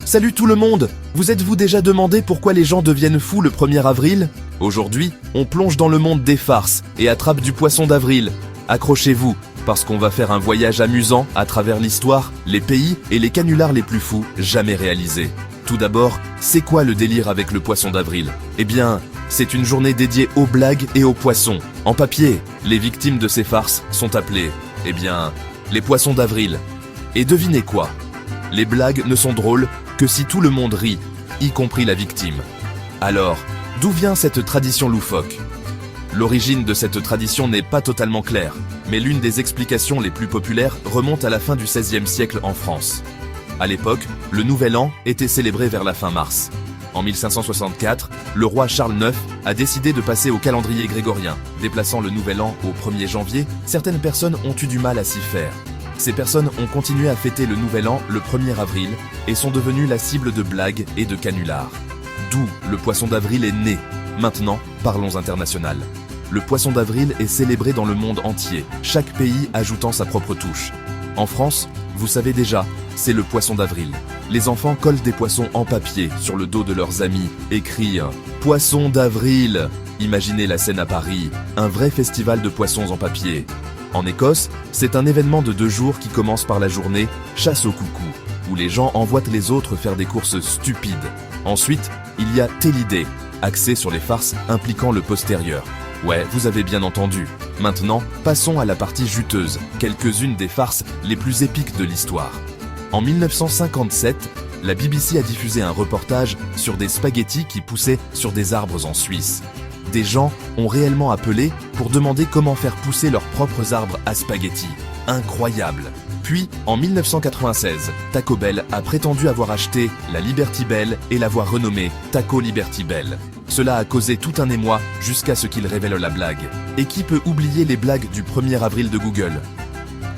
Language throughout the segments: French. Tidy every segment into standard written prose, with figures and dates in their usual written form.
Salut tout le monde! Vous êtes-vous déjà demandé pourquoi les gens deviennent fous le 1er avril? Aujourd'hui, on plonge dans le monde des farces et attrape du poisson d'avril. Accrochez-vous, parce qu'on va faire un voyage amusant à travers l'histoire, les pays et les canulars les plus fous jamais réalisés. Tout d'abord, c'est quoi le délire avec le poisson d'avril? Eh bien, c'est une journée dédiée aux blagues et aux poissons. En papier, les victimes de ces farces sont appelées, les poissons d'avril. Et devinez quoi? Les blagues ne sont drôles que si tout le monde rit, y compris la victime. Alors, d'où vient cette tradition loufoque? L'origine de cette tradition n'est pas totalement claire, mais l'une des explications les plus populaires remonte à la fin du XVIe siècle en France. À l'époque, le Nouvel An était célébré vers la fin mars. En 1564, le roi Charles IX a décidé de passer au calendrier grégorien. Déplaçant le Nouvel An au 1er janvier, certaines personnes ont eu du mal à s'y faire. Ces personnes ont continué à fêter le Nouvel An le 1er avril et sont devenues la cible de blagues et de canulars. D'où le poisson d'avril est né. Maintenant, parlons international. Le poisson d'avril est célébré dans le monde entier, chaque pays ajoutant sa propre touche. En France, vous savez déjà, c'est le poisson d'avril. Les enfants collent des poissons en papier sur le dos de leurs amis et crient « Poisson d'avril !» Imaginez la scène à Paris, un vrai festival de poissons en papier. En Écosse, c'est un événement de 2 jours qui commence par la journée « Chasse au coucou », où les gens envoient les autres faire des courses stupides. Ensuite, il y a Télidé, axé sur les farces impliquant le postérieur. Ouais, vous avez bien entendu. Maintenant, passons à la partie juteuse, quelques-unes des farces les plus épiques de l'histoire. En 1957, la BBC a diffusé un reportage sur des spaghettis qui poussaient sur des arbres en Suisse. Des gens ont réellement appelé pour demander comment faire pousser leurs propres arbres à spaghettis. Incroyable! Puis, en 1996, Taco Bell a prétendu avoir acheté la Liberty Bell et l'avoir renommée Taco Liberty Bell. Cela a causé tout un émoi jusqu'à ce qu'ils révèlent la blague. Et qui peut oublier les blagues du 1er avril de Google?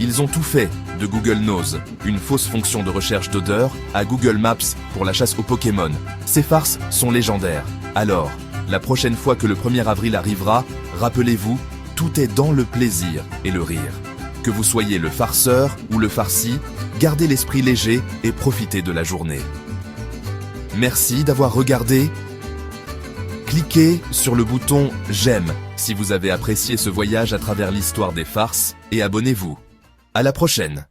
Ils ont tout fait, de Google Nose, une fausse fonction de recherche d'odeur, à Google Maps pour la chasse aux Pokémon. Ces farces sont légendaires. Alors, la prochaine fois que le 1er avril arrivera, rappelez-vous, tout est dans le plaisir et le rire. Que vous soyez le farceur ou le farci, gardez l'esprit léger et profitez de la journée. Merci d'avoir regardé. Cliquez sur le bouton « J'aime » si vous avez apprécié ce voyage à travers l'histoire des farces et abonnez-vous. À la prochaine.